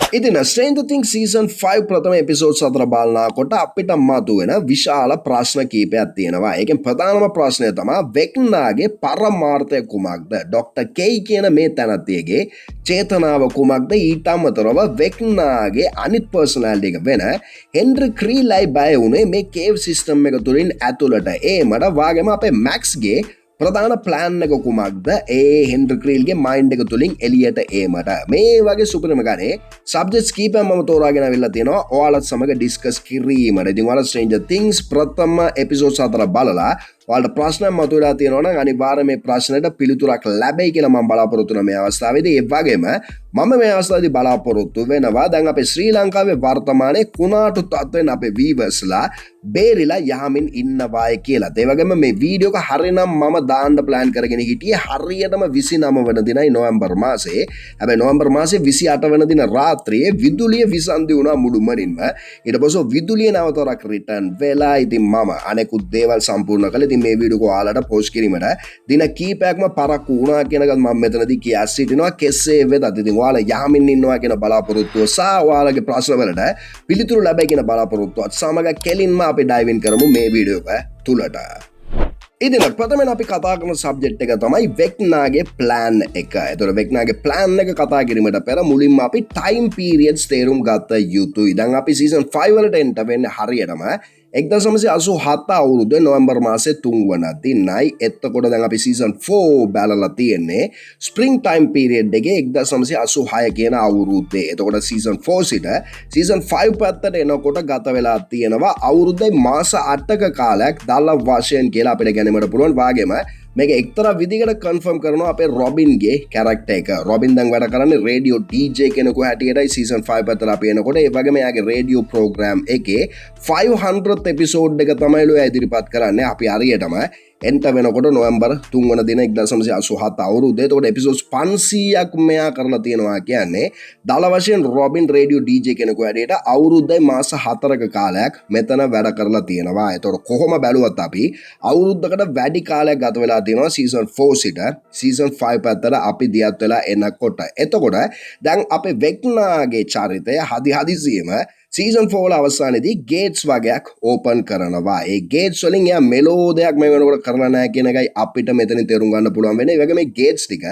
ඉතින් Stranger Things season 5 ප්‍රථම episodes අතර බලනකොට අපිට මතුවෙන විශාල ප්‍රශ්න කීපයක් තියෙනවා. ඒකෙන් ප්‍රධානම ප්‍රශ්නය තමයි වෙක්නාගේ පරමාර්ථය කුමක්ද? ඩොක්ටර් කෙයි කියන මේ තැනැත්තියගේ චේතනාව කුමක්ද? ඊට අමතරව වෙක්නාගේ අනිත් පර්සනැලිටි එක වෙන හෙන්රි ක්‍රීල්යි බය වුණේ මේ කේව් සිස්ටම් එක තුලින් ඇතුළට ඒමට වාගේම අපේ මැක්ස්ගේ ප්‍රධාන ප්ලෑන් එක කුමක්ද ඒ හෙන්රි ක්‍රීල්ගේ මයින්ඩ් එක තුලින් එළියට ඒමට මේ වගේ සුපිරිම ගානේ සබ්ජෙක්ට්ස් කීපයක් මම තෝරාගෙන අවිල්ලා තියෙනවා ඔයාලත් සමග ඩිස්කස් කිරීමට. ඉතින් ඔයාලා Stranger Things ප්‍රථම එපිසෝඩ්ස් අතර බලලා ඔයාලට ප්‍රශ්න මතුවලා තියෙනවා නම් අනිවාර්යයෙන් මේ ප්‍රශ්නෙට පිළිතුරක් ලැබෙයි කියලා මම බලාපොරොත්තු වෙන මේ අවස්ථාවේදී. ඒ වගේම මම මේ අවස්ථාවේදී බලාපොරොත්තු වෙනවා දැන් අපේ ශ්‍රී ලංකාවේ වර්තමානයේ කුණාටු තත්ත්වෙන් අපේ වීවර්ස්ලා බේරිලා යහමින් ඉන්නවායි කියලා. ඒ වගේම මේ වීඩියෝ එක හරිනම් මම දාන්න ප්ලෑන් කරගෙන හිටියේ හරියටම 29 වෙනි දිනයි නොවැම්බර් මාසේ. හැබැයි නොවැම්බර් මාසේ 28 වෙනි දින රාත්‍රියේ විදුලිය විසන්ධි වුණා මුළුමනින්ම. ඊට පස්සේ විදුලිය නැවතවරක් රිටර්න් වෙලා ඉතින් මම අනෙකුත් දේවල් සම්පූර්ණ කළා. මේ වීඩියෝ එක ඔයාලට පෝස්ට් කිරීමට දින කීපයක්ම පරක්කු වුණා කියන එකත් මම මෙතනදී කියා සිටිනවා. කෙසේ වෙතත් ඉතින් ඔයාලා යහමින් ඉන්නවා කියන බලාපොරොත්තුව සහ ඔයාලගේ ප්‍රශ්න වලට පිළිතුරු ලැබෙයි කියන බලාපොරොත්තුවත් සමග කෙලින්ම අපි ඩයිව් ඉන් කරමු මේ වීඩියෝ එක තුලට. ඉතින් ප්‍රථමයෙන් අපි කතා කරන සබ්ජෙක්ට් එක තමයි වෙක්නාගේ ප්ලෑන් එක. ඒතකොට වෙක්නාගේ ප්ලෑන් එක කතා කිරීමට පෙර මුලින්ම අපි ටයිම් පීරියඩ්ස් තේරුම් ගත යුතුයි. දැන් අපි සීසන් 5 වලට එන්න වෙන්නේ හරියටම 1987 අවුරුද්දේ නොවැම්බර් මාසේ 3 වන දිනයි. එතකොට දැන් අපි සීසන් 4 බලලා තියෙන්නේ ස්ප්‍රින්ග් ටයිම් පීරියඩ් එකේ 1986 කියන අවුරුද්දේ. එතකොට සීසන් 4 සිට සීසන් 5 පැත්තට එනකොට ගත වෙලා තියෙනවා අවුරුද්දේ මාස 8ක කාලයක් දල වශයෙන් කියලා අපිට ගැනීමට පුළුවන්. වාගේම මේක එක්තරා විදිහකට කන්ෆර්ම් කරනවා අපේ රොබින්ගේ කැරක්ටර් එක. රොබින් දැන් වැඩ කරන්නේ රේඩියෝ ඩීජේ කෙනෙකු හැටියටයි සීසන් 5 පැත්තට අපි එනකොට. ඒ වගේම එයාගේ රේඩියෝ ප්‍රෝග්‍රෑම් එකේ 500th එපිසෝඩ් එක තමයිලු එයා ඉදිරිපත් කරන්නේ. අපි හරියටම එන්ට වෙනකොට නොවැම්බර් 3 වන දින 1987 අවුරුද්දේ. එතකොට එපිසෝඩ්ස් 500ක් මෙයා කරලා තියෙනවා කියන්නේ දල වශයෙන් රොබින් රේඩියෝ ඩීජේ කෙනෙකු හැටියට අවුරුද්දේ මාස 4ක කාලයක් මෙතන වැඩ කරලා තියෙනවා. එතකොට කොහොම බැලුවත් අපි අවුරුද්දකට වැඩි කාලයක් ගත වෙලා තියෙනවා සීසන් 4 සිට සීසන් 5 පැත්තට අපි දියත් වෙලා එනකොට. එතකොට දැන් අපේ වෙක්නාගේ චරිතය හදිසියෙම සීසන් 4 අවසානයේදී ගේට්ස් වගේක් ඕපන් කරනවා. ඒ ගේට්ස් වලින් එයා මෙලෝ දෙයක් මේ වෙනකොට කරලා නැහැ කියන එකයි අපිට මෙතනින් තේරුම් ගන්න පුළුවන් වෙන්නේ. ඒ වගේම මේ ගේට්ස් ටික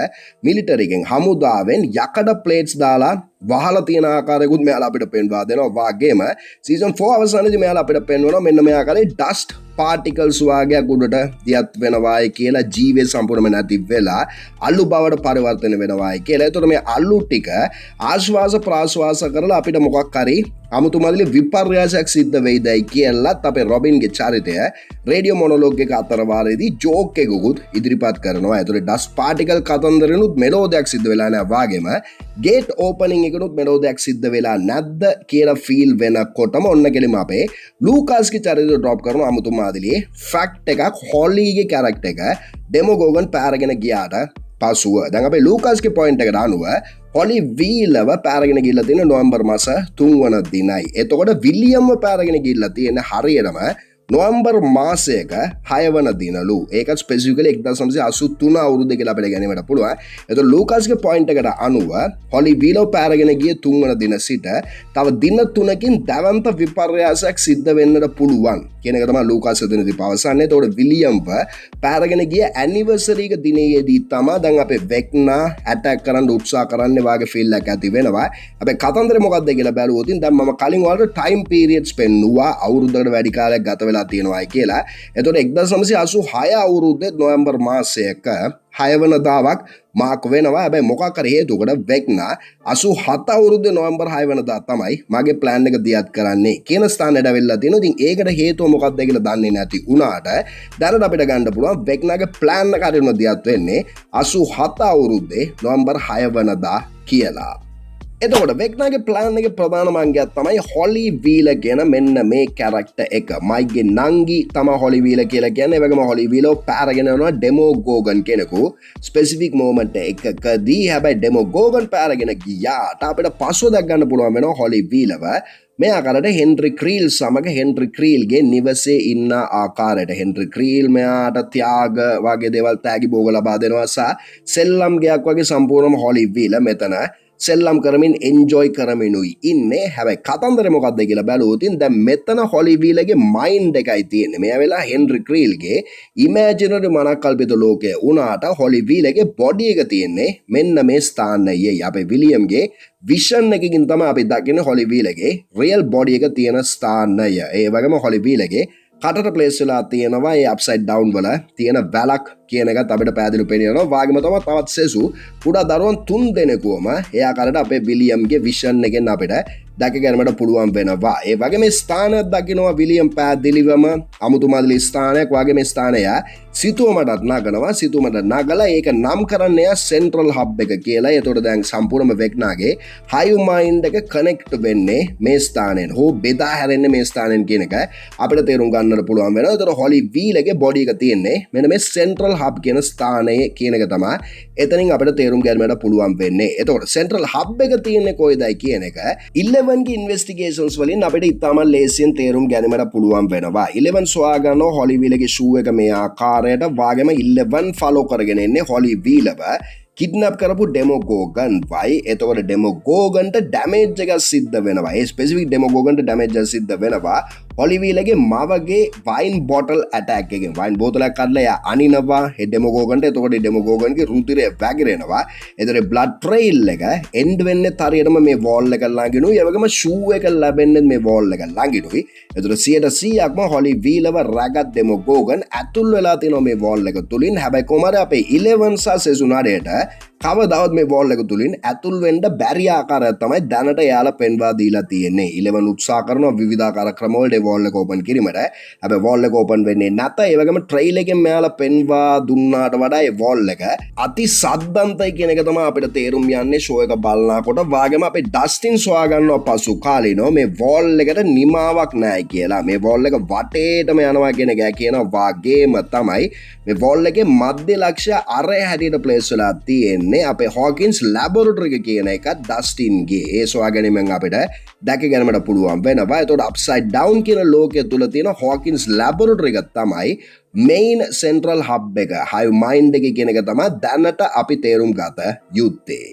මිලිටරි එකෙන් හමුදාවෙන් යකඩ ප්ලේට්ස් දාලා වහලා තියෙන ආකාරයකුත් මෙයාලා අපිට පෙන්වා දෙනවා. වාගේම සීසන් 4 අවසානයේදී මෙයාලා අපිට පෙන්වනවා මෙන්න මේ ආකාරයේ ඩස්ට් පාටිකල්ස් වගේක් උඩට දියත් වෙනවායි කියලා, ජීවය සම්පූර්ණයෙන්ම නැති වෙලා අලු බවට පරිවර්තන වෙනවායි කියලා. ඒතකොට මේ අලු ටික ආශ්වාස ප්‍රාශ්වාස කරලා අපිට මොකක් හරි අමුතුමදිලි විපර්යාසයක් සිද්ධ වෙයිදයි කියලාත් අපේ රොබින්ගේ චරිතය රේඩියෝ මොනොලොග් එක අතර වාරයේදී ජෝක් එකකුත් ඉදිරිපත් කරනවා. ඒතකොට ඩස්ට් පාටිකල් කතන්දරෙනුත් මෙලෝදයක් සිද්ධ වෙලා නැහැ. වාගේම ගේට් ඕපනින් එකනුත් මෙලෝදයක් සිද්ධ වෙලා නැද්ද කියලා ෆීල් වෙනකොටම ඔන්න කෙලිම අපේ ලූකාස්ගේ චරිතය ඩ්‍රොප් කරන අමුතුමාදිලියේ ෆැක්ට් එකක් හොලීගේ කැරක්ටර් එක ඩෙමෝගෝගන් පාරගෙන ගියාට පසුව දැන් අපේ ලූකාස්ගේ පොයින්ට් එකට අනුව හොලි වීලව පාරගෙන ගිහිල්ලා තියෙන නොවැම්බර් මාස 3 වන දිනයි. එතකොට විලියම්ව පාරගෙන ගිහිල්ලා තියෙන හරියටම නොවැම්බර් මාසයක 6 වන දිනලු. ඒකත් ස්පෙસિෆිකලි 1983 අවුරුද්දේ කියලා අපිට ගැනීමට පුළුවන්. එතකොට ලූකාස්ගේ පොයින්ට් එකට අනුව හොලි වීලව පාරගෙන ගිය 3 වන දින සිට තව දින 3කින් දැවන්ත විපර්යාසයක් සිද්ධ වෙන්නට පුළුවන් කියන එක තමයි ලූකාස් එතනදී පවසන්නේ. එතකොට විලියම්ව පාරගෙන ගිය ඇනිවර්සරි එක දිනයේදී තමයි දැන් අපේ වෙක්නා ඇටැක් කරන්න උත්සාහ කරන්නේ වාගේ ෆීල් එකක් ඇති වෙනවා. හැබැයි කතන්දරේ මොකක්ද කියලා බැලුවොත් දැන් මම කලින් ඔයාලට ටයිම් පීරියඩ්ස් පෙන්නුවා අවුරුද්දකට වැඩි කාලයක් ගත වෙලා තියෙනවායි කියලා. එතකොට 1986 අවුරුද්දේ නොවැම්බර් මාසයක 6 වෙනිදාවක් මාක් වෙනවා. හැබැයි මොකක් හරි හේතුවකට වෙක්නා 87 අවුරුද්දේ නොවැම්බර් 6 වෙනිදා තමයි මගේ ප්ලෑන් එක දියත් කරන්නේ කියන ස්ථානයට වෙලා තියෙනවා. ඉතින් ඒකට හේතුව මොකක්ද කියලා දන්නේ නැති වුණාට දැනට අපිට ගන්න පුළුවන් වෙක්නාගේ ප්ලෑන් එක හරියටම දියත් වෙන්නේ 87 අවුරුද්දේ නොවැම්බර් 6 වෙනිදා කියලා. එතකොට වෙක්නාගේ ප්ලෑන් එකේ ප්‍රධානම අංගයක් තමයි හොලි වීල කියන මෙන්න මේ කැරක්ටර් එක. මයිගේ නංගි තමයි හොලි වීල කියලා කියන්නේ. ඒ වගේම හොලි වීලව පාරගෙන යනවා ඩෙමෝගෝගන් කෙනෙකු ස්පෙસિෆික් මොමන්ට් එකකදී. හැබැයි ඩෙමෝගෝගන් පාරගෙන ගියාට අපිට පස්සෝ දැක් ගන්න පුළුවන් වෙනවා හොලි වීලව මේ ආකාරයට හෙන්රි ක්‍රීල් සමග හෙන්රි ක්‍රීල්ගේ නිවසේ ඉන්න ආකාරයට. හෙන්රි ක්‍රීල් මෙයාට ත්‍යාග වගේ දේවල් තෑගි භෝග ලබා දෙනවා සහ සෙල්ලම් ගයක් වගේ සම්පූර්ණම හොලි වීල මෙතන සෙල්ලම් කරමින් එන්ජොයි කරමිනුයි ඉන්නේ. හැබැයි කතන්දරේ මොකක්ද කියලා බැලුවොත් දැන් මෙතන හොලි වීලගේ මයින්ඩ් එකයි තියෙන්නේ. මෙයා වෙලා හෙන්රි ක්‍රීල්ගේ ඉමේජිනරි මනක්කල්පිත ලෝකයේ උනාට හොලි වීලගේ බොඩි එක තියෙන්නේ මෙන්න මේ ස්ථානයේ. අපේ විලියම්ගේ විෂන් එකකින් තමයි අපි දකින්නේ හොලි වීලගේ රියල් බොඩි එක තියෙන ස්ථානය. ඒ වගේම හොලි වීලගේ කටට ප්ලේස් වෙලා තියෙනවා ඒ අප්සයිඩ් ඩවුන් වල තියෙන වැලක් කියන එකත් අපිට පැහැදිලිව පේනවා. වාගේම තමයි තවත් සෙසු කුඩා දරුවන් 3 දෙනෙකුවම ඒ ආකාරයට අපේ විලියම්ගේ විෂන් එකෙන් අපිට දැක ගැනීමට පුළුවන් වෙනවා. ඒ වගේ මේ ස්ථානයක් දකිනවා විලියම් පැහැදිලිවම අමුතුමාදිලි ස්ථානයක් වගේ මේ ස්ථානය සිතුවමටත් නගනවා. සිතුවමට නගලා ඒක නම් කරන්නේ සෙන්ට්‍රල් හබ් එක කියලා. ඒතකොට දැන් සම්පූර්ණම වෙක්නාගේ හයිව් මයින්ඩ් එක කනෙක්ට් වෙන්නේ මේ ස්ථානයෙන්. හෝ බෙදා හැරෙන්නේ මේ ස්ථානයෙන් කියන එක අපිට තේරුම් ගන්නට පුළුවන් වෙනවා. ඒතකොට හොලි වීලගේ බොඩි එක තියෙන්නේ මෙන්න මේ සෙන්ට්‍රල් හබ් කියන ස්ථානයේ කියන එක තමයි එතනින් අපිට තේරුම් ගැනීමට පුළුවන් වෙන්නේ. එතකොට සෙන්ට්‍රල් හබ් එක තියෙන්නේ කොයිදයි කියන එක 11 ගේ ඉන්වෙස්ටිගේෂන්ස් වලින් අපිට ඉතාමත් ලේසියෙන් තේරුම් ගැනීමට පුළුවන් වෙනවා. 11 සොයා ගන්නවා හොලි වීලගේ ෂූ එක මේ ආකාරයට. වාගේම 11 ෆලෝ කරගෙන ඉන්නේ හොලි වීලව කිඩ්නැප් කරපු ඩෙමොගෝගන් වයි. එතකොට ඩෙමොගෝගන්ට ඩැමේජ් එකක් සිද්ධ වෙනවා. ඒ ස්පෙસિෆික් ඩෙමොගෝගන්ට ඩැමේජ් එකක් සිද්ධ වෙනවා හොලි වීලගේ මවගේ වයින් බොටල් ඇටැක් එකෙන්. වයින් බෝතලයක් කඩලා එයා අනිනවා ඒ ඩෙමොගෝගන්ට. එතකොට ඩෙමොගෝගන්ගේ රුධිරය වැగిරෙනවා. එතකොට බ්ලඩ් ට්‍රේල් එක එන්ඩ් වෙන්නේ හරියටම මේ වෝල් එක ළඟිනුයි. ඒ වගේම ෂූ එක ලැබෙන්නේ මේ වෝල් එක ළඟිනුයි. එතකොට 100%ක්ම හොලි වීලව රැගත් ඩෙමොගෝගන් ඇතුල් වෙලා තියෙනවා මේ වෝල් එක තුලින්. හැබැයි කොහමද අපේ 11 සහ සෙසුනාඩේට කවදාවත් මේ වෝල් එක තුලින් ඇතුල් වෙන්න බැරි ආකාරයක් තමයි දැනට යාලා පෙන්වා දීලා තියෙන්නේ. 11 උත්සාහ කරනවා විවිධාකාර ක්‍රම වලට වෝල් එක ඕපන් කිරීමට. හැබැයි වෝල් එක ඕපන් වෙන්නේ නැත. ඒ වගේම ට්‍රේල් එකෙන් මෙයාලා පෙන්වා දුන්නාට වඩා ඒ වෝල් එක අති සද්දන්තයි කියන එක තමයි අපිට තේරුම් යන්නේ ෂෝ එක බලනකොට. වාගේම අපේ ඩස්ටින් සොයා ගන්නවා පසු කාලිනෝ මේ වෝල් එකට නිමාවක් නැහැ කියලා. මේ වෝල් එක වටේටම යනවා කියන එක කියනවා. වාගේම තමයි මේ වෝල් එකේ මධ්‍ය ලක්ෂ්‍ය අරය හැටියට ප්ලේස් වෙලා තියෙන්නේ අපේ හොකින්ස් ලැබොරටරි එක කියන එක ඩස්ටින්ගේ. ඒ සොයා ගැනීමෙන් අපිට දැක ගැනීමට පුළුවන් වෙනවා. එතකොට අප්සයිඩ් ඩවුන් කියන ලෝකයේ තුල තියෙන හොකින්ස් ලැබොරටරි එක තමයි මේන් සෙන්ට්‍රල් හබ් එක. හයිව් මයින්ඩ් එක කියන එක තමයි දැනට අපි තේරුම් ගත යුත්තේ.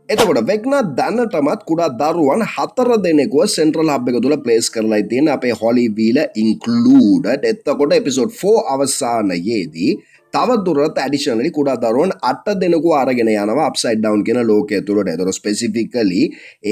එතකොට වෙක්නා දැනටමත් කුඩා දරුවන් 4 දෙනෙකුව සෙන්ට්‍රල් හබ් එක තුල ප්ලේස් කරලා තියෙන අපේ හොලි වීල ඉන්ක්ලූඩඩ්. එතකොට එපිසෝඩ් 4 අවසානයේදී තවදුරටත් ඇඩිෂනලි කුඩා දරුවන් 8 දෙනෙකු අරගෙන යනවා අප්සයිඩ් ඩවුන් කියන ලෝකයේ තුලට. ඒතර ස්පෙસિෆිකලි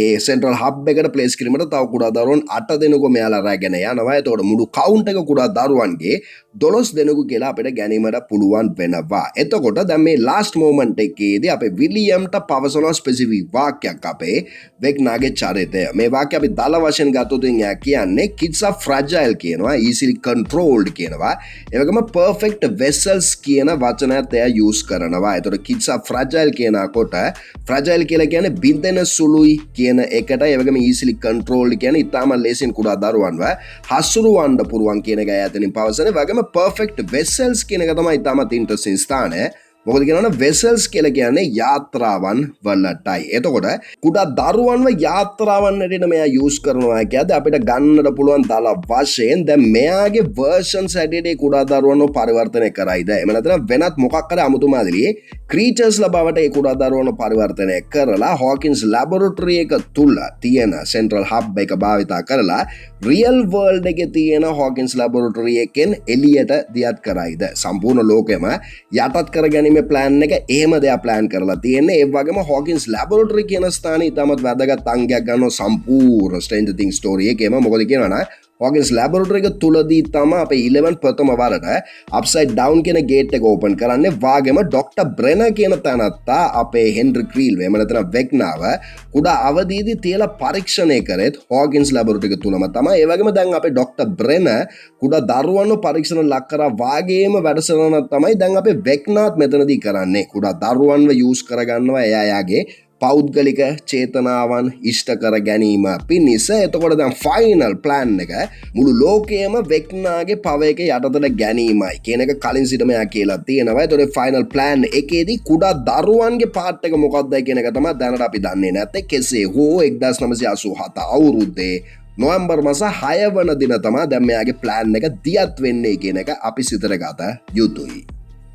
ඒ සෙන්ට්‍රල් හබ් එකට ප්ලේස් කිරීමට තව කුඩා දරුවන් 8 දෙනෙකු මෙයාලා අරගෙන යනවා. ඒතකොට මුළු කවුන්ට් එක කුඩා දරුවන්ගේ 12 දෙනෙකු කියලා අපිට ගැනීමට පුළුවන් වෙනවා. එතකොට දැන් මේ ලාස්ට් මොමන්ට් එකේදී අපේ විලියම්ට පවසන ස්පෙસિෆික් වාක්‍යයක් අපේ වෙක්නාගේ චරිතය. මේ වාක්‍ය අපි දල වශයෙන් ගත්තොත් එයා කියන්නේ kids are fragile කියනවා, easily controlled කියනවා. ඒ වගේම perfect vessels කියන වචනයත් එයා යූස් කරනවා. ඒතකොට kids are fragile කියනකොට fragile කියලා කියන්නේ බින්දෙන සුළුයි කියන එකට. ඒ වගේම easily controlled කියන්නේ ඉතාම ලේසියෙන් කුඩා දරුවන්ව හසුරුවන්න පුළුවන් කියන එක එයාතනින් පවසන. වගේම perfect vessels කියන එක තමයි ඉතාමත් ඉන්ටරෙස්ටිං ස්ථානය. මොකද කියනවනම් වෙසල්ස් කියලා කියන්නේ යාත්‍රාවන් වලටයි. එතකොට කුඩා දරුවන්ව යාත්‍රාවන් හැටියට මෙයා යූස් කරනවා කියද්දී අපිට ගන්නට පුළුවන් දල වශයෙන් දැන් මෙයාගේ වර්ෂන්ස් හැටියට කුඩා දරුවන්ව පරිවර්තනය කරයිද? එහෙම නැත්නම් වෙනත් මොකක් හරි අමුතුමාදිලියේ ක්‍රීචර්ස්ලා බවට ඒ කුඩා දරුවන්ව පරිවර්තනය කරලා හොකින්ස් ලැබොරටරි එක තුල තියෙන සෙන්ට්‍රල් හබ් එක භාවිතා කරලා රියල් වර්ල්ඩ් එකේ තියෙන හොකින්ස් ලැබොරටරි එකෙන් එළියට දියත් කරයිද? සම්පූර්ණ ලෝකෙම යටත් කරගැනීම ප්ලෑන් එක එහෙම දෙයක් ප්ලෑන් කරලා තියෙන්නේ. ඒ වගේම හොකින්ස් ලැබොරටරි කියන ස්ථානයේ ඉතාමත් වැදගත් අංගයක් ගන්නවා සම්පූර්ණ ස්ට්‍රේන්ජර් තින්ග්ස් ස්ටෝරි එකේම. මොකද කියනවනම් හොකින්ස් ලැබොරටරි එක තුලදී තමයි අපේ 11 ප්‍රථම වරට අප්සයිඩ් ඩවුන් කියන ගේට් එක ඕපන් කරන්නේ. වාගේම ඩොක්ටර් බ්‍රෙනර් කියන තැනත්තා අපේ හෙන්රි ක්‍රීල් එහෙම නැත්නම් වෙක්නාව කුඩා අවදීදී තියලා පරීක්ෂණය කරෙත් හොකින්ස් ලැබොරටරි එක තුලම තමයි. ඒ වගේම දැන් අපේ ඩොක්ටර් බ්‍රෙනර් කුඩා දරුවන්ව පරීක්ෂණ ලක් කරා වාගේම වැඩසටහනක් තමයි දැන් අපේ වෙක්නාත් මෙතනදී කරන්නේ. කුඩා දරුවන්ව යූස් කරගන්නවා එයාගේ පෞද්ගලික චේතනාවන් ඉෂ්ට කර ගැනීම පිණිස. එතකොට දැන් ෆයිනල් ප්ලෑන් එක මුළු ලෝකයේම වෙක්නාගේ පව එක යටතට ගැනීමයි කියන එක කලින් සිටම එයා කියලා තියෙනවා. එතකොට ෆයිනල් ප්ලෑන් එකේදී කුඩා දරුවන්ගේ පාර්ට් එක මොකක්ද කියන එක තමයි දැනට අපි දන්නේ නැත්තේ. කෙසේ හෝ 1987 අවුරුද්දේ නොවැම්බර් මාස 6 වන දින තමයි දැන් මෙයාගේ ප්ලෑන් එක දියත් වෙන්නේ කියන එක අපි සිතට ගත යුතුයි.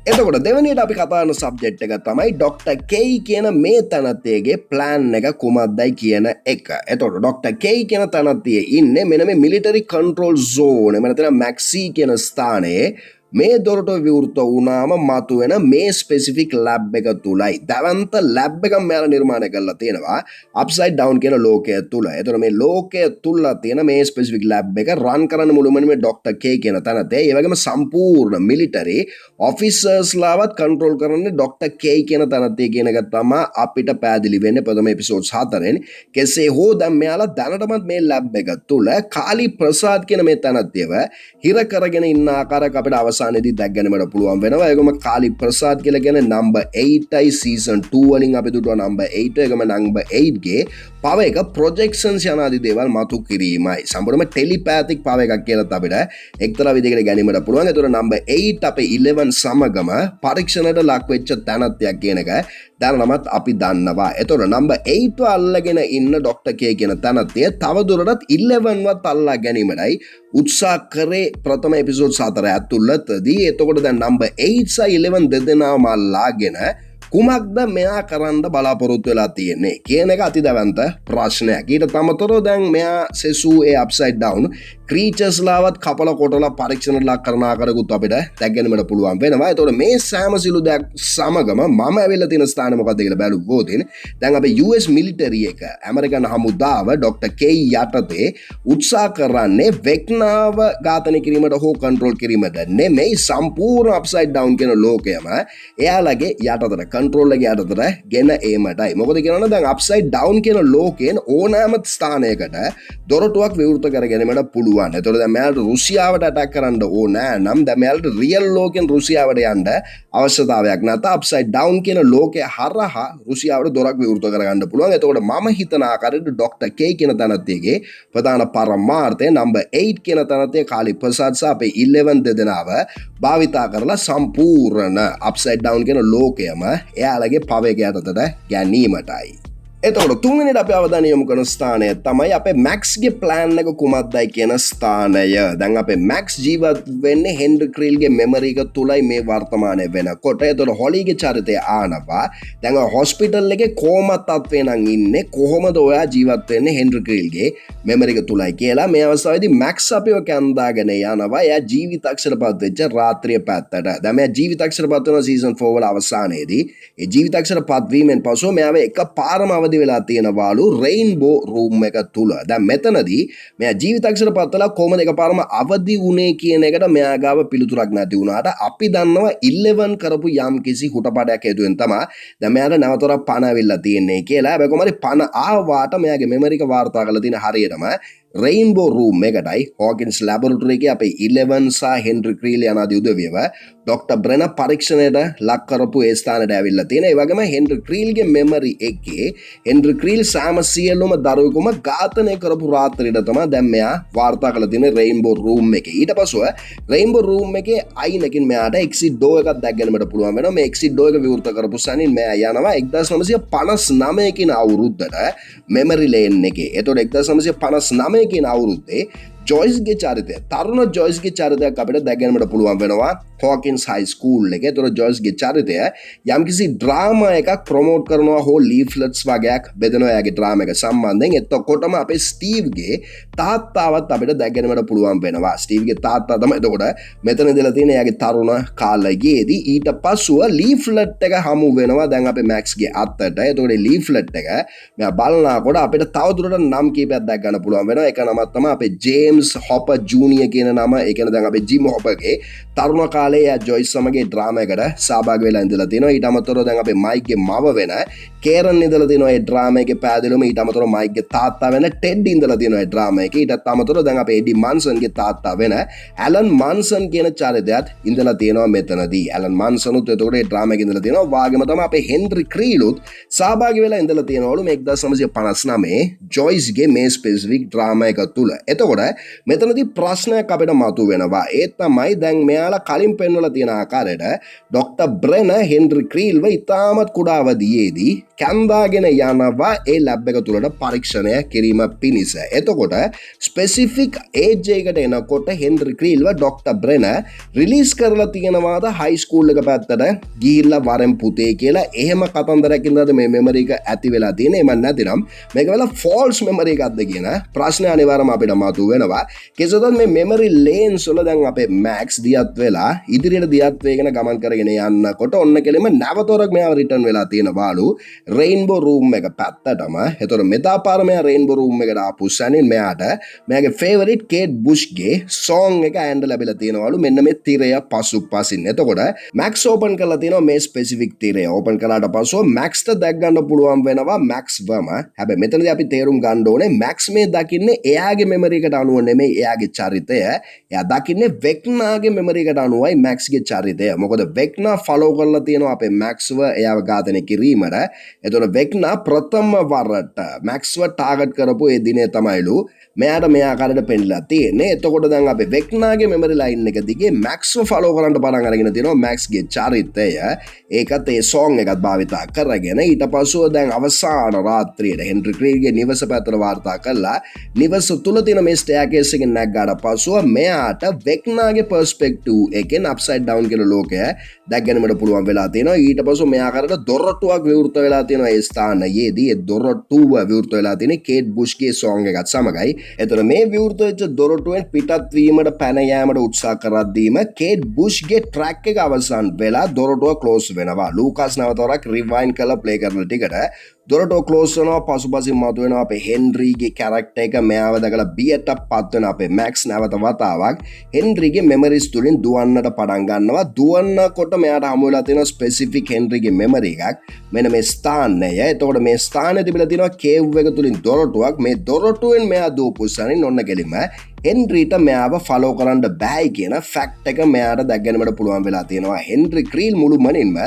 එතකොට දෙවනියට අපි කතාන සබ්ජෙක්ට් එක තමයි ඩොක්ටර් කෙයි කියන මේ තැනැත්තියගේ ප්ලෑන් එක කුමක්දයි කියන එක. එතකොට ඩොක්ටර් කෙයි කියන තැනැත්තිය ඉන්නේ මෙන්න මේ මිලිටරි කන්ට්‍රෝල් සෝන් එහෙම නැත්නම් මැක්සී කියන ස්ථානයේ මේ දොරටුව විවෘත වුණාම මතුවෙන මේ ස්පෙસિෆික් ලැබ් එක තුලයි. දවන්ත ලැබ් එකක් මෙයාලා නිර්මාණය කරලා තියෙනවා අප්සයිඩ් ඩවුන් කියන ලෝකය තුල. එතකොට මේ ලෝකය තුල තියෙන මේ ස්පෙસિෆික් ලැබ් එක රන් කරන්න මුළුමනින්ම මේ ඩොක්ටර් කෙයි කියන තැනතේ. ඒ වගේම සම්පූර්ණ මිලිටරි ඔෆිසර්ස්ලාවත් කන්ට්‍රෝල් කරන්නේ ඩොක්ටර් කෙයි කියන තැනතේ කියන එක තමයි අපිට පැහැදිලි වෙන්නේ ප්‍රථම එපිසෝඩ්ස් 4න්. කෙසේ හෝ දැන් මෙයාලා දැනටමත් මේ ලැබ් එක තුල කාලි ප්‍රසාද් කියන මේ තැනත්තියව හිර කරගෙන ඉන්න ආකාරයක් අපිට අවසානයේදී දැක් ගැනීමට පුළුවන් වෙනවා. ඒකම කාලි ප්‍රසාද් කියලා කියන්නේ නම්බර් 8යි සීසන් 2 වලින් අපි දුටුවා නම්බර් 8 එකම නම්බර් 8 ගේ පව එක ප්‍රොජෙක්ෂන්ස් යන ආදී දේවල් මතු කිරීමයි. සම්පූර්ණයෙන්ම ටෙලිපැතික් පව එකක් කියලා අපිට එක්තරා විදිහකට ගැනීමට පුළුවන්. ඒතර නම්බර් 8 අපේ 11 සමගම පරීක්ෂණයට ලක් වෙච්ච තැනත්තියක් කියන එක දැනනමත් අපි දන්නවා. එතකොට නම්බර් 8 අල්ලගෙන ඉන්න ඩොක්ටර් කෙයි කියන තැනත්තිය තවදුරටත් 11 වත් අල්ලා ගැනීමටයි උත්සාහ කරේ ප්‍රථම එපිසෝඩ් 4 ඇතුළතදී. එතකොට දැන් නම්බර් 8 සහ 11 දෙදෙනාම අල්ලාගෙන කුමක්ද මෙයා කරන්න බලාපොරොත්තු වෙලා තියෙන්නේ කියන එක අතිදැවන්ත ප්‍රශ්නයක්. ඊට තමතරව දැන් මෙයා සෙසූ ඒ අප්සයිඩ් ඩවුන් ක්‍රීචර්ස්ලාවත් කපල කොටලා පරීක්ෂණයට ලක් කරන ආකාරයකුත් අපිට දැක් ගැනීමට පුළුවන් වෙනවා. ඒතකොට මේ සෑම සිළු දෙයක් සමගම මම ඇවිල්ලා තියෙන ස්ථානය මොකක්ද කියලා බැලුවොත් දැන් අපේ US මිලිටරි එක ඇමරිකන් හමුදාව ඩොක්ටර් කෙයි යටතේ උත්සාහ කරන්නේ වෙක්නාව ඝාතනය කිරීමට හෝ කන්ට්‍රෝල් කිරීමට නෙමෙයි සම්පූර්ණ අප්සයිඩ් ඩවුන් කියන ලෝකයම එයාලගේ යටතට කන්ට්‍රෝල් එක යටතට ගෙන ඒමටයි. මොකද කියනවනම් දැන් අප්සයිඩ් ඩවුන් කියන ලෝකයෙන් ඕනෑම ස්ථානයකට දොරටුවක් විවෘත කර ගැනීමට පුළුවන්. එතකොට දැන් මෙයාලට රුසියාවට ඇටැක් කරන්න ඕනෑ නම් දැන් මෙයාලට රියල් ලෝකෙන් රුසියාවට යන්න අවශ්‍යතාවයක් නැත. අප්සයිඩ් ඩවුන් කියන ලෝකය හරහා රුසියාවට දොරක් විවෘත කරගන්න පුළුවන්. එතකොට මම හිතන ආකාරයට ඩොක්ටර් කෙයි කියන තැනැත්තියගේ ප්‍රධාන පරමාර්ථය නම්බර් 8 කියන තැනැත්තිය කාලි ප්‍රසාද් සහ අපේ 11 දෙදෙනාව භාවිතා කරලා සම්පූර්ණ අප්සයිඩ් ඩවුන් කියන ලෝකයම එයාලගේ පව එක යටතට ගැනීමටයි. එතකොට තුන්වෙනිට අපි අවධානය යොමු කරන ස්ථානය තමයි අපේ මැක්ස්ගේ ප්ලෑන් එක කුමක්දයි කියන ස්ථානය. දැන් අපේ මැක්ස් ජීවත් වෙන්නේ හෙන්රි ක්‍රීල්ගේ මෙමරි එක තුලයි මේ වර්තමානයේ වෙනකොට. එතකොට හොලිගේ චරිතය ආනවා. දැන් හොස්පිටල් එකේ කොහොම තත්ත්වේ නම් ඉන්නේ කොහොමද ඔයා ජීවත් වෙන්නේ හෙන්රි ක්‍රීල්ගේ මෙමරි එක තුලයි කියලා මේ අවස්ථාවේදී මැක්ස් අපිව කැඳාගෙන යනවා. එයා ජීවිතක්ෂරපත් වෙච්ච රාත්‍රිය පැත්තට. දැන් මෙයා ජීවිතක්ෂරපත් වෙන සීසන් 4 වල අවසානයේදී ඒ ජීවිතක්ෂරපත් වීමෙන් පසුව මෙයාව එකපාරම වෙලා තියෙනවාලු රේන්බෝ රූම් එක තුල. දැන් මෙතනදී මෙයා ජීවිතක්ෂර පත්වලා කොහොමද එකපාරම අවදි වුණේ කියන එකට මෙයා ගාව පිළිතුරක් නැති වුණාට අපි දන්නවා 11 කරපු යම් කිසි හුටපඩයක් හේතුවෙන් තමයි දැන් මෙයාට නැවතොරක් පණ ඇවිල්ලා තියෙන්නේ කියලා. හැබැයි කොහමද පණ ආවාට මෙයාගේ මෙමරි එක වාර්තා කරලා තියෙන හරියටම රේන්බෝ රූම් එකටයි හොකින්ස් ලැබොරටරි එකේ අපේ 11 සහ හෙන්රි ක්‍රීල් යන ආදී උදවියව ඩොක්ටර් බ්‍රෙනර් පරීක්ෂණයට ලක් කරපු ඒ ස්ථානයට ඇවිල්ලා තියෙනවා. ඒ වගේම හෙන්රි ක්‍රීල්ගේ මෙමරි එකේ හෙන්රි ක්‍රීල් සෑම සියලුම දරුවෙකුම ඝාතනය කරපු රාත්‍රියට තමයි දැන් මෙයා වාර්තා කරලා තියෙන්නේ රේන්බෝ රූම් එකේ. ඊට පස්ව රේන්බෝ රූම් එකේ අයිනකින් මෙයාට එක්සිට් ඩෝ එකක් දැක් ගැනීමට පුළුවන් වෙනවා. මේ එක්සිට් ඩෝ එක විවෘත කරපු සැනින් මෙයා යනවා 1959 කියන අවුරුද්දට මෙමරි ලේන් එකේ. එතකොට 1959 කියන අවුරුද්දේ ජොයිස්ගේ චරිතය තරුණ ජොයිස්ගේ චරිතයක් අපිට දැක ගැනීමට පුළුවන් වෙනවා හොකින්ස් හයි ස්කූල් එකේ. එතකොට ජොයිස්ගේ චරිතය යම්කිසි ඩ්‍රාමා එකක් ප්‍රොමෝට් කරනවා හෝ ලීෆ්ලට්ස් වගේක් බෙදනවා එයාගේ ඩ්‍රාමා එක සම්බන්ධයෙන්. එතකොටම අපේ ස්ටීව්ගේ තාත්තාවත් අපිට දැක ගැනීමට පුළුවන් වෙනවා. ස්ටීව්ගේ තාත්තා තමයි එතකොට මෙතන ඉඳලා තියෙන එයාගේ තරුණ කාලයේදී. ඊට පස්සුව ලීෆ්ලට් එක හමු වෙනවා දැන් අපේ මැක්ස්ගේ අතට. එතකොට ලීෆ්ලට් එක මෙයා බලනකොට අපිට තවදුරටත් නම් කීපයක් දැක ගන්න පුළුවන් වෙනවා. ඒක නමක් තමයි අපේ ජේම්ස් හොපර් ජූනියර් කියන නම. ඒ කියන්නේ දැන් අපේ ජිම් හොපර්ගේ තරුණ කාලේ එයා ජොයිස් සමග ඩ්‍රාමා එකට සහභාගී වෙලා ඉඳලා තිනවා. ඊට අමතරව දැන් අපේ මයික්ගේ මව වෙන කේරන් ඉඳලා තිනවා ඒ ඩ්‍රාමා එකේ පැහැදිලිවම. ඊට අමතරව මයික්ගේ තාත්තා වෙන ටෙඩ් ඉඳලා තිනවා ඒ ඩ්‍රාමා එකේ. ඊටත් අමතරව දැන් අපේ එඩි මන්සන්ගේ තාත්තා වෙන ඇලන් මන්සන් කියන චරිතයත් ඉඳලා තියෙනවා මෙතනදී. ඇලන් මන්සනුත් එතකොට ඒ ඩ්‍රාමා එකේ ඉඳලා තියෙනවා. වාගෙම තමයි අපේ හෙන්රි ක්‍රීලුත් සහභාගී වෙලා ඉඳලා තියෙනවලු මේ 1959 ජොයිස්ගේ මේ ස්පෙસિෆික් ඩ්‍රාමා එක තුල. එතකොට මෙතනදී ප්‍රශ්නයක් අපිට මතුවෙනවා. ඒ තමයි දැන් මෙයාලා කලින් පෙන්වලා තියෙන ආකාරයට ඩොක්ටර් බ්‍රෙනර් හෙන්රි ක්‍රීල්ව ඉතාමත් කුඩා අවදියේදී කැන්දාගෙන යනවා ඒ ලැබ් එක තුළට පරීක්ෂණය කිරීම පිණිස. එතකොට ස්පෙසිෆික් ඒජ් එකකට එනකොට හෙන්රි ක්‍රීල්ව ඩොක්ටර් බ්‍රෙනර් රිලීස් කරලා තියෙනවාද හයි ස්කූල් එක පැත්තට ගිහිල්ලා වරෙන් පුතේ කියලා එහෙම කතන්දරකින්ද මේ මෙමරි එක ඇති වෙලා තියෙන්නේ. එමන් නැතිනම් මේක වෙලා ෆෝල්ස් මෙමරි එකක්ද කියන ප්‍රශ්නය අනිවාර්යයෙන්ම අපිට මතු වෙනවා. කෙසේවත් මේ මෙමරි ලේන්ස් වල දැන් අපේ මැක්ස් දියත් වෙලා ඉදිරියට දියත් වේගෙන ගමන් කරගෙන යනකොට ඔන්න කෙලින්ම නැවතොරක් මෙයාව රිටර්න් වෙලා තියෙනවාලු රේන්බෝ රූම් එක පැත්තටම. එතකොට මෙදාපාර මෙයා රේන්බෝ රූම් එකට ආපු සැනින් මෙයාට මෙයාගේ ෆේවරිට් කේට් බුෂ්ගේ සෝං එක ඇන්ඩ ලැබිලා තියෙනවලු මෙන්න මේ තිරය පසුපසින්. එතකොට මැක්ස් ඕපන් කරලා තියෙනවා මේ ස්පෙසිෆික් තිරය. ඕපන් කළාට පස්සෙ මැක්ස්ට දැක් ගන්න පුළුවන් වෙනවා මැක්ස් වම. හැබැයි මෙතනදී අපි තේරුම් ගන්න ඕනේ මැක්ස් මේ දකින්නේ එයාගේ මෙමරි එකට අනුව නෙමෙයි එයාගේ චරිතය. එයා දකින්නේ වෙක්නාගේ මෙමරි එකට අනුවයි මැක්ස්ගේ චරිතය. මොකද වෙක්නා ෆලෝ කරලා තියෙනවා අපේ මැක්ස්ව එයාව ඝාතනය කිරීමට. එතකොට වෙක්නා ප්‍රථම වරට මැක්ස්ව ටාගට් කරපු ඒ දිනේ තමයිලු මෙයාට මේ ආකාරයට පෙන්නලා තියෙන්නේ. එතකොට දැන් අපි වෙක්නාගේ මෙමරි ලයින් එක දිගේ මැක්ස්ව ෆලෝ කරන්න පටන් අරගෙන තියෙනවා මැක්ස්ගේ චරිතය. ඒකත් ඒ සෝං එකත් භාවිතා කරගෙන ඊට පස්සෙ දැන් අවසාන රාත්‍රියේ හෙන්රි ක්‍රීල්ගේ නිවස පැත්තට වාර්තා කළා. නිවස තුල තියෙන මේ ස්ටෙයාකේස් එකෙන් නැග්ගාට පස්සෙ මෙයාට වෙක්නාගේ පර්ස්පෙක්ටිව් එකෙන් අප්සයිඩ් ඩවුන් කියන ලෝකය දැක් ගැනීමට පුළුවන් වෙලා තියෙනවා. ඊට පස්සෙ මෙයා කරට දොරටුවක් විවෘත වෙලා තියෙනවා ඒ ස්ථානයේදී. ඒ දොරටුව විවෘත වෙලා තියෙන්නේ කේට් බුෂ්ගේ සෝං එකත් සමගයි. එතකොට මේ විවෘත වෙච්ච දොරටුවෙන් පිටත් වීමට පැන යාමට උත්සාහ කරද්දීම කේට් බුෂ්ගේ ට්‍රැක් එක අවසන් වෙලා දොරටුව ක්ලෝස් වෙනවා. ලූකස් නැවතවරක් රිවයින්ඩ් කරලා ප්ලේ කරන ටිකට දොරටුව ක්ලෝස් වෙනවා. පසුපසින් මතුවෙනවා අපේ හෙන්රිගේ කැරක්ටර් එක. මෙයාව දැකලා බියට පත් වෙන අපේ මැක්ස් නැවත වතාවක් හෙන්රිගේ මෙමරිස් තුලින් දුවන්නට පටන් ගන්නවා. දුවන්නකොට මෙයාට හමු වෙලා තියෙන ස්පෙસિෆික් හෙන්රිගේ මෙමරි එකක්. මෙන්න මේ ස්ථානය. එතකොට මේ ස්ථානයේ තිබිලා තියෙනවා කේව් එක තුලින් දොරටුවක්. මේ දොරටුවෙන් මෙයා දුවපු සනින් ඔන්න කෙලිම හෙන්රිට මෙයාව ෆලෝ කරන්න බෑ කියන ෆැක්ට් එක මෙයාට දැක් ගැනීමට පුළුවන් වෙලා තියෙනවා. හෙන්රි ක්‍රීල් මුළුමනින්ම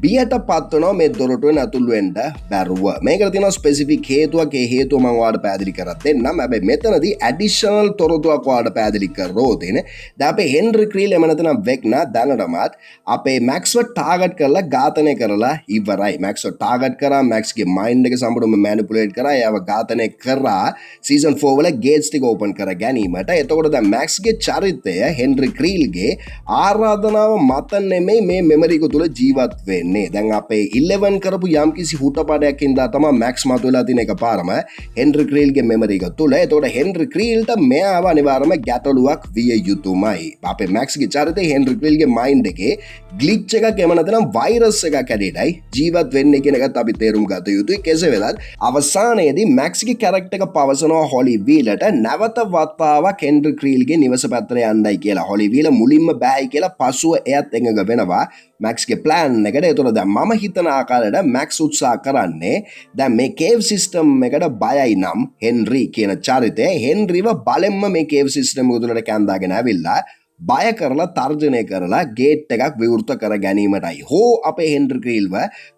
බියට පත්වනවා මේ දොරටුවෙන් ඇතුළු වෙන්න බැරුව. මේකට තියෙනවා ස්පෙસિෆික් හේතුවක්. ඒ හේතුව මම ඔයාලට පැහැදිලි කරත් දෙන්නම්. හැබැයි මෙතනදී ඇඩිෂනල් තොරතුරක් ඔයාලට පැහැදිලි කරරෝ තියෙන. දැන් අපේ හෙන්රි ක්‍රීල් එම නැත්නම් වෙක්නා දැනටමත් අපේ මැක්ස්ව ටාගට් කරලා ඝාතනය කරලා ඉවරයි. මැක්ස්ව ටාගට් කරා, මැක්ස්ගේ මයින්ඩ් එක සම්පූර්ණයෙන්ම මැනිපුලේට් කරා, එයාව ඝාතනය කරා සීසන් 4 වල ගේට්ස් ටික ඕපන් කර ගැනීමට. එතකොට දැන් මැක්ස්ගේ චරිතය හෙන්රි ක්‍රීල්ගේ ආරාධනාව මත නෙමෙයි මේ මෙමරි එක තුල ජීවත් වෙන්නේ. දැන් අපේ 11 කරපු යම්කිසි හුටපඩයක් ඉඳලා තමයි මැක්ස් මතුවලා තියෙන එකපාරම හෙන්රි ක්‍රීල්ගේ මෙමරි එක තුල. එතකොට හෙන්රි ක්‍රීල්ට මෙයාව අනිවාර්යයෙන්ම ගැටලුවක් විය යුතුමයි. අපේ මැක්ස්ගේ චරිතය හෙන්රි ක්‍රීල්ගේ මයින්ඩ් එකේ ග්ලිච් එකක් එම නැත්නම් වෛරස් එකක් ඇදෙටයි ජීවත් වෙන්නේ කියන එකත් අපි තේරුම් ගත යුතුයි. කෙසේ වෙතත් අවසානයේදී මැක්ස්ගේ කැරක්ටර් එක පවසනවා හොලි වීලට නැවත වතාවක් හෙන්රි ක්‍රීල්ගේ නිවස පැත්තට යන්නයි කියලා. හොලි වීල මුලින්ම බෑයි කියලා පසුව එයත් එකඟ වෙනවා මැක්ස්ගේ ප්ලෑන් එකට. එතකොට දැන් මම හිතන ආකාරයට මැක්ස් උත්සාහ කරන්නේ දැන් මේ කේව් සිස්ටම් එකට බයයි නම් හෙන්රි කියන චරිතය හෙන්රිව බලෙන්ම මේ කේව් සිස්ටම් එක තුළට කැඳාගෙන ඇවිල්ලා බය කරලා තර්ජනය කරලා ගේට් එකක් විවෘත කර ගැනීමටයි හෝ අපේ හෙන්රි ක්‍රීල්ව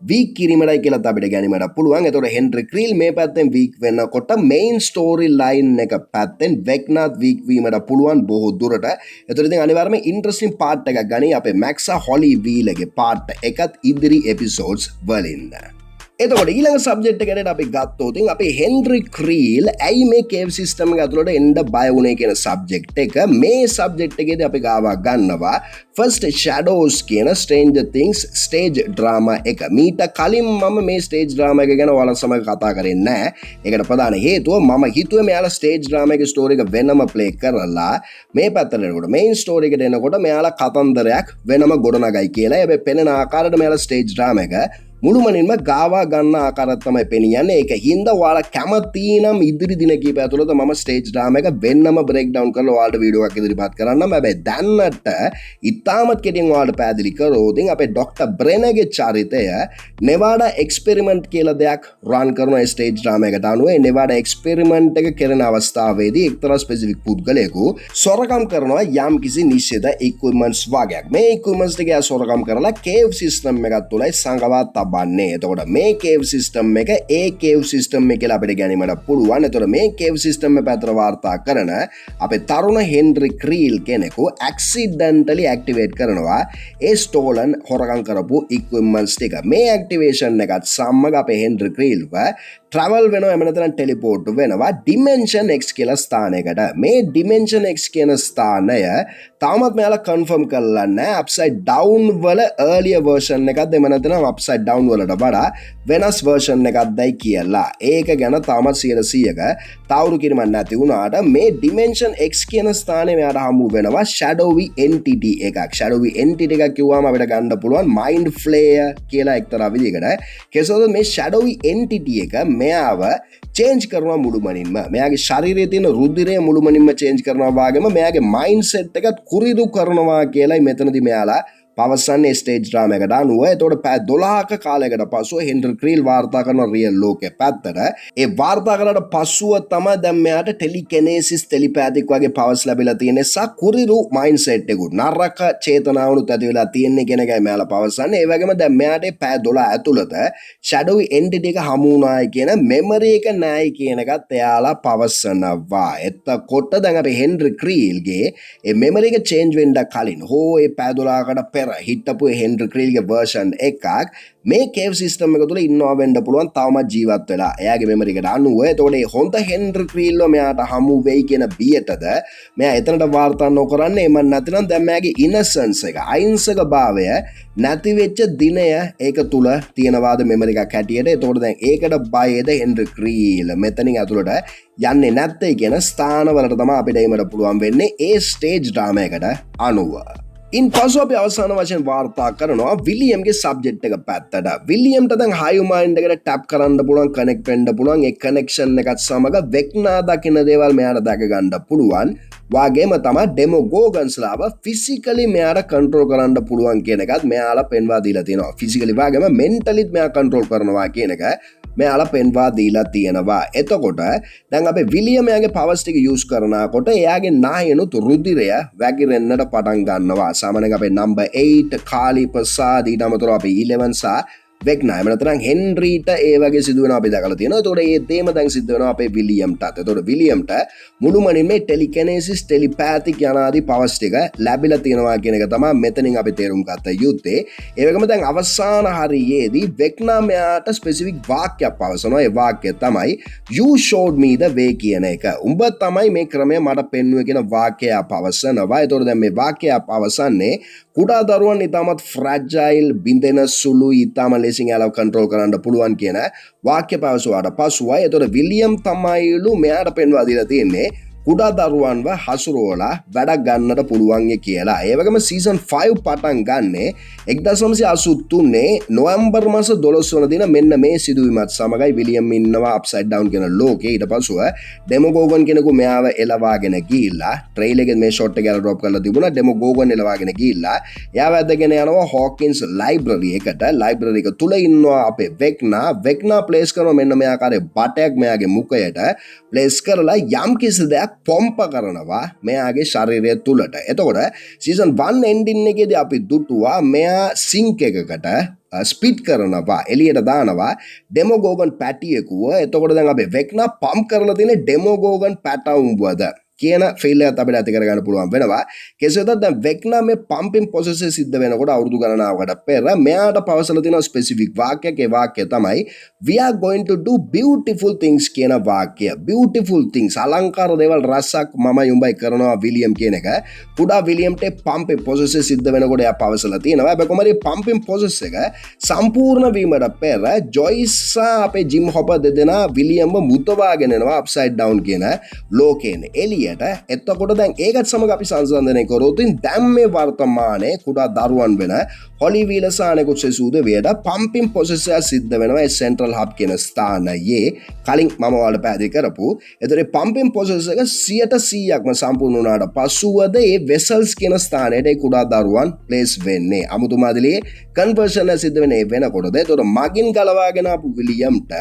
වීක් කිරීමටයි කියලා අපිට ගැනීමට පුළුවන්. එතකොට හෙන්රි ක්‍රීල් මේ පැත්තෙන් වීක් වෙනකොට මේන් ස්ටෝරි ලයින් එක පැත්තෙන් වෙක්නාත් වීක් වීමට පුළුවන් බොහෝ දුරට. එතකොට ඉතින් අනිවාර්යයෙන්ම ඉන්ටරෙස්ටිං පාර්ට් එකක් ගනි අපේ මැක්සා හොලි වීලගේ පාර්ට් එකත් ඉදිරි එපිසෝඩ්ස් වලින්. එතකොට ඊළඟ සබ්ජෙක්ට් එකට අපි ගත්තොත් අපි හෙන්රි ක්‍රීල් ඇයි මේ කේව් සිස්ටම් එක ඇතුළට එන්න බය වුණේ කියන සබ්ජෙක්ට් එක මේ සබ්ජෙක්ට් එකේදී අපි ගාවා ගන්නවා ෆස්ට් ෂැඩෝස් කියන ස්ට්‍රේන්ජර් තින්ග්ස් ස්ටේජ් ඩ්‍රාමා එක. මීට කලින් මම මේ ස්ටේජ් ඩ්‍රාමා එක ගැන ඔයාලා සමග කතා කරේ නැහැ. ඒකට ප්‍රධාන හේතුව මම හිතුවේ මෙයාලා ස්ටේජ් ඩ්‍රාමා එකේ ස්ටෝරි එක වෙනම ප්ලේ කරලා මේ පැත්තට එනකොට මේන් ස්ටෝරි එකට එනකොට මෙයාලා කතන්දරයක් වෙනම ගොඩනගයි කියලා. හැබැයි පෙනෙන ආකාරයට මෙයාලා ස්ටේජ් ඩ්‍රාමා එක මුළුමනින්ම ගාවා ගන්න ආකාරයක් තමයි පෙනියන්නේ. ඒක හින්දා ඔයාලා කැමති නම් ඉදිරි දින කිහිප ඇතුළත මම ස්ටේජ් ඩ්‍රාමා එක වෙන්නම බ්‍රේක් ඩවුන් කරලා ඔයාලට වීඩියෝ එකක් ඉදිරිපත් කරන්නම්. හැබැයි දැන්නට ඉතාමත් කෙටියෙන් ඔයාලට පැහැදිලි කරොත් අපේ ඩොක්ටර් බ්‍රෙනර්ගේ චරිතය නෙවාඩා එක්ස්පෙරිමන්ට් කියලා දෙයක් රන් කරන ස්ටේජ් ඩ්‍රාමා එකට අනුව ඒ නෙවාඩා එක්ස්පෙරිමන්ට් එක කරන අවස්ථාවේදී එක්තරා ස්පෙસિෆික් පුද්ගලයෙකු සොරකම් කරනවා යම් කිසි නිශ්චිත ඉක්විප්මන්ට්ස් වගේක්. මේ ඉක්විප්මන්ට්ස් ටික සොරකම් කරලා කේව් සිස්ටම් එකක් තුලයි සංගවා තබන්නේ. එතකොට මේ කේව් සිස්ටම් එක ඒ කේව් සිස්ටම් එක කියලා අපිට ගැනීමට පුළුවන්. එතකොට මේ කේව් සිස්ටම් එක පැත්තට වාර්තා කරන අපේ තරුණ හෙන්රි ක්‍රීල් කෙනෙකු ඇක්සිඩන්ටලි ඇක්ටිවේට් කරනවා ඒ ස්ටෝලන් හොරකම් කරපු ඉක්විප්මන්ට්ස් ටික. මේ ඇක්ටිවේෂන් එකත් සමග අපේ හෙන්රි ක්‍රීල්ව ට්‍රවල් වෙනවා, එහෙම නැත්නම් ටෙලිපෝට් වෙනවා ඩිමෙන්ෂන් X කියලා ස්ථානයකට. මේ ඩිමෙන්ෂන් X කියන ස්ථානය තාමත් මෙයාලා කන්ෆර්ම් කරලා නැහැ. අප්සයිඩ් ඩවුන් වල earlier version එකක්ද එහෙම නැත්නම් අප්සයිඩ් ඩවුන් වලට වඩා වෙනස් version එකක්දයි කියලා. ඒක ගැන තාමත් 100%ක තවුරු කිරීමක් නැති වුණාට මේ ඩිමෙන්ෂන් X කියන ස්ථානය මෙයාට හමු වෙනවා shadowy entity එකක්. shadowy entity එකක් කිව්වම අපිට ගන්න පුළුවන් mind flayer කියලා එක්තරා විදිහකට. කෙසේද මේ shadowy entity එක මෙයාව චේන්ජ් කරනවා මුළුමනින්ම. මෙයාගේ ශරීරයේ තියෙන රුධිරය මුළුමනින්ම චේන්ජ් කරනවා වගේම මෙයාගේ මයින්ඩ් සෙට් එකත් කුරිදු කරනවා කියලායි මෙතනදී මෙයාලා පවසන්නේ ස්ටේජ් ඩ්‍රාමා එකට අනුව. එතකොට පැය 12ක කාලයකට පසුව හෙන්රි ක්‍රීල් වාර්තා කරන රියල් ලෝකේ පැත්තට ඒ වාර්තා කරලා පසුව තමයි දැන් මෙයාට ටෙලිකිනේසිස් ටෙලිපැතික් වගේ පවර්ස් ලැබිලා තියෙන නිසා කුරිරු මයින්ඩ් සෙට් එකකුත් නරක චේතනාවනුත් ඇති වෙලා තියෙන්නේ කියන එකයි මෙයාලා පවසන්නේ. ඒ වගේම දැන් මෙයාට පැය 12 ඇතුළත shadowy entity එක හමු වුණායි කියන මෙමරි එක නැයි කියන එකත් එයාලා පවසනවා. එතකොට දැන් අපි හෙන්රි ක්‍රීල්ගේ ඒ මෙමරි එක චේන්ජ් වෙන්න කලින් හෝ ඒ පැය 12කට පෙර හිටපු හෙන්රි ක්‍රීල්ගේ version එකක් මේ කේව් සිස්ටම් එක තුළ ඉන්නවා වෙන්න පුළුවන් තවමත් ජීවත් වෙලා එයාගේ මෙමරි එකට අනුව. එතකොට මේ හොඳ හෙන්රි ක්‍රීල්ව මෙයාට හමු වෙයි කියන බියටද මෙයා එතනට වාර්තා නොකරන්නේ. එමන් නැතිනම් දැන් මෙයාගේ ඉනසන්ස් එක අහිංසක භාවය නැති වෙච්ච දිනය ඒක තුල තියෙනවාද මෙමරි එකක් හැටියට. එතකොට දැන් ඒකට බයද හෙන්රි ක්‍රීල් මෙතනින් ඇතුළට යන්නේ නැත්තේ කියන ස්ථානවලට තමයි අපිට එීමට පුළුවන් වෙන්නේ ඒ ස්ටේජ් ඩ්‍රාමා එකට අනුව. ඉන් පසු අපි අවසාන වශයෙන් වාර්තා කරනවා විලියම්ගේ සබ්ජෙක්ට් එක පැත්තට. විලියම්ට දැන් හයි මයින්ඩ් එකට ටැප් කරන්න පුළුවන්, කනෙක්ට් වෙන්න පුළුවන්. ඒ කනෙක්ෂන් එකත් සමග වෙක්නා දකින්න දේවල් මෙයාට දැක ගන්න පුළුවන්. වාගේම තමයි ඩෙමෝගෝගන්ස්ලාව ෆිසිකලි මෙයාට කන්ට්‍රෝල් කරන්න පුළුවන් කියන එකත් මෙයාලා පෙන්වා දීලා තියෙනවා. ෆිසිකලි වාගේම මෙන්ටලිත් මෙයා කන්ට්‍රෝල් කරනවා කියන එක මෙයාලා පෙන්වා දීලා තියෙනවා. එතකොට දැන් අපේ විලියම් එයාගේ පවර්ස් ටික යූස් කරනකොට එයාගේ නායනුත් රුධිරය වැగిරෙන්නට පටන් ගන්නවා. සාමාන්‍යයෙන් අපේ නම්බර් 8 කාලි ප්‍රසාද් ඊට අමතරව අපේ 11 සහ වෙක්නා එහෙම නැත්නම් හෙන්රිට ඒ වගේ සිදුවෙනවා අපි දැකලා තියෙනවා. ඒතකොට මේ තේම දැන් සිද්ධ වෙනවා අපේ විලියම්ටත්. ඒතකොට විලියම්ට මුළුමනින් මේ ටෙලිකිනේසිස් ටෙලිපැතික් යනාදී පවර්ස් ටික ලැබිලා තියෙනවා කියන එක තමයි මෙතනින් අපි තේරුම් ගත්ත යුත්තේ. ඒ වගේම දැන් අවසාන හරියේදී වෙක්නා මෙයාට ස්පෙસિෆික් වාක්‍යයක් පවසනවා. ඒ වාක්‍යය තමයි you showed me the way කියන එක. උඹ තමයි මේ ක්‍රමය මට පෙන්වුවේ කියන වාක්‍යය පවසනවා. ඒතකොට දැන් මේ වාක්‍යය පවසන්නේ කුඩා දරුවන් ඉතාමත් ෆ්‍රැජයිල් බින්දෙන සුළු ඉතාම ලේසින් යාලව කන්ට්‍රෝල් කරන්න පුළුවන් කියන වාක්‍ය පවසුවාට පසුවයි. එතකොට විලියම් තමයිලු මෙයාට පෙන්වා දීලා තියෙන්නේ කුඩා දරුවන්ව හසුරුවලා වැඩක් ගන්නට පුළුවන් කියලා. ඒ වගේම සීසන් 5 පටන් ගන්නේ 1983 නොවැම්බර් මාස 12 වන දින මෙන්න මේ සිදුවීමත් සමගයි විලියම් ඉන්නවා අප්සයිඩ් ඩවුන් කියන ලෝකේ. ඊට පස්සෙ ඩෙමෝගෝගන් කෙනෙකු මෙයාව එලවාගෙන ගිහිල්ලා ට්‍රේල් එකේ මේ ෂොට් එක ගාලා ඩ්‍රොප් කරලා තිබුණා. ඩෙමෝගෝගන් එලවාගෙන ගිහිල්ලා එයාව ඇදගෙන යනවා හොකින්ස් ලයිබ්‍රරි එකට. ලයිබ්‍රරි එක තුල ඉන්නවා අපේ වෙක්නා ප්ලේස් කරනවා මෙන්න මේ ආකාරයේ බටයක් මෙයාගේ මුඛයට ප්ලේස් කරලා යම් කිසි දෙයක් පොම්ප කරනවා මෙයාගේ ශරීරය තුලට. එතකොට සීසන් 1 එන්ඩින් එකේදී අපි දුටුවා මෙයා සිංක් එකකට ස්පීඩ් කරනවා එළියට දානවා ඩෙමෝගෝගන් පැටියෙකුව. එතකොට දැන් අපි වෙක්නා පම්ප් කරලා තියෙන ඩෙමෝගෝගන් පැටවුම්වද කියන ෆීල් එකත් අපිට ඇති කරගන්න පුළුවන් වෙනවා. කෙසේ වෙතත් දැන් වෙක්නා මේ පම්පින් ප්‍රොසෙස් එක සිද්ධ වෙනකොට අවුරුදු ගණනාවකට පෙර මෙයාට පවසලා තියෙන ස්පෙસિෆික් වාක්‍යයක්. ඒ වාක්‍යය තමයි we are going to do beautiful things කියන වාක්‍යය. beautiful things අලංකාර දේවල් රසක් මමයි උඹයි කරනවා විලියම් කියන එක. කුඩා විලියම්ට පම්පින් ප්‍රොසෙස් එක සිද්ධ වෙනකොට එයා පවසලා තියෙනවා. හැබැයි කොහමද පම්පින් ප්‍රොසෙස් එක සම්පූර්ණ වීමට පෙර ජොයිස් අපේ ජිම් හොපර් දෙදෙනා විලියම්ව මුතවාගෙන එනවා අප්සයිඩ් ඩවුන් කියන ලෝකයෙන් එළිය. එතකොට දැන් ඒකත් සමග අපි සංසන්දනය කරොත් දැන් මේ වර්තමානයේ කුඩා දරුවන් වෙන හොලි වීලස් අනෙකුත් සෙසුද වේද පම්පින් ප්‍රොසෙස් එක සිද්ධ වෙනවා ඒ සෙන්ට්‍රල් හබ් කියන ස්ථානයේ. කලින් මම ඔයාලට පැහැදිලි කරපු. ඒතර පම්පින් ප්‍රොසෙස් එක 100%ක්ම සම්පූර්ණ වුණාට පසුවද ඒ වෙසල්ස් කියන ස්ථානයේ ඒ කුඩා දරුවන් ප්ලේස් වෙන්නේ. අමුතුමාදිලියේ කන්වර්ෂන් එක සිද්ධ වෙන්නේ වෙනකොටද. ඒතර මගින් ගලවාගෙන ආපු විලියම්ට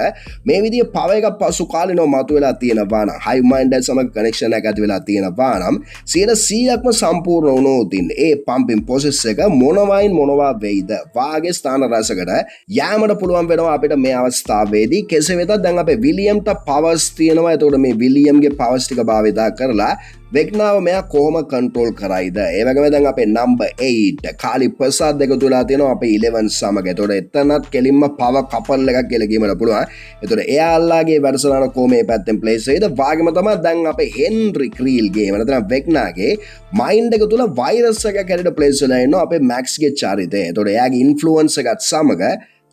මේ විදිහේ පව එකක් පසු කාලිනව මතුවලා තියෙනවා නම් හයි මයින්ඩ් එක සමග කනෙක්ෂන් එක නැති වෙලා තියෙනවා නම් 100%ක්ම සම්පූර්ණ වුණොත් ඒ පම්පින් ප්‍රොසෙස් එක මොනවා වෙයිද වාගේ ස්ථාන රසකට යෑමට පුළුවන් වෙනවා අපිට මේ අවස්ථාවේදී. කෙසේ වෙතත් දැන් අපේ විලියම්ට පවර්ස් තියෙනවා. එතකොට මේ විලියම්ගේ පවර්ස් ටික භාවිතා කරලා වෙග්නාව මෙයා කොහොම කන්ට්‍රෝල් කරයිද? ඒ වගේම දැන් අපේ නම්බර් 8 කාලි ප්‍රසාද් දෙක තුලා තියෙනවා අපේ 11 සමග. එතකොට එතනත් කෙලින්ම පව කපල් එකක් කියලා කියන්න පුළුවන්. එතකොට එයාලාගේ වැඩසටහන කොහොම මේ පැත්තෙන් ප්ලේස් වෙයිද? වාගේම තමයි දැන් අපේ හෙන්රි ක්‍රීල්ගේ එහෙම නැත්නම් වෙග්නාගේ මයින්ඩ් එක තුල වෛරස් එකක් හැටියට ප්ලේස් වෙලා ඉන්නවා අපේ මැක්ස්ගේ චරිතය. එතකොට එයාගේ ඉන්ෆ්ලුවන්ස් එකත් සමග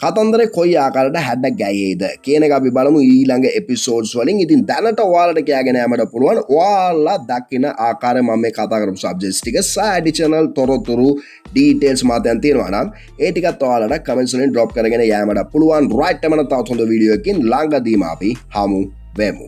කතන්දරේ කොයි ආකාරයට හැඩ ගැයේද කියන එක අපි බලමු ඊළඟ එපිසෝඩ්ස් වලින්. ඉතින් දැනට ඔයාලට කියගෙන යෑමට පුළුවන් ඔයාලා දකින ආකාරය මම මේ කතා කරපු සබ්ජෙක්ට්ස් ටික සහ ඇඩිෂනල් තොරතුරු ඩීටේල්ස් මාතයන් තියෙනවා නම් ඒ ටිකත් ඔයාලට කමෙන්ට්ස් වලින් ඩ්‍රොප් කරගෙන යෑමට පුළුවන්. රයිට් එමන තවත් හොඳ වීඩියෝ එකකින් ළඟදීම අපි හමු වෙමු.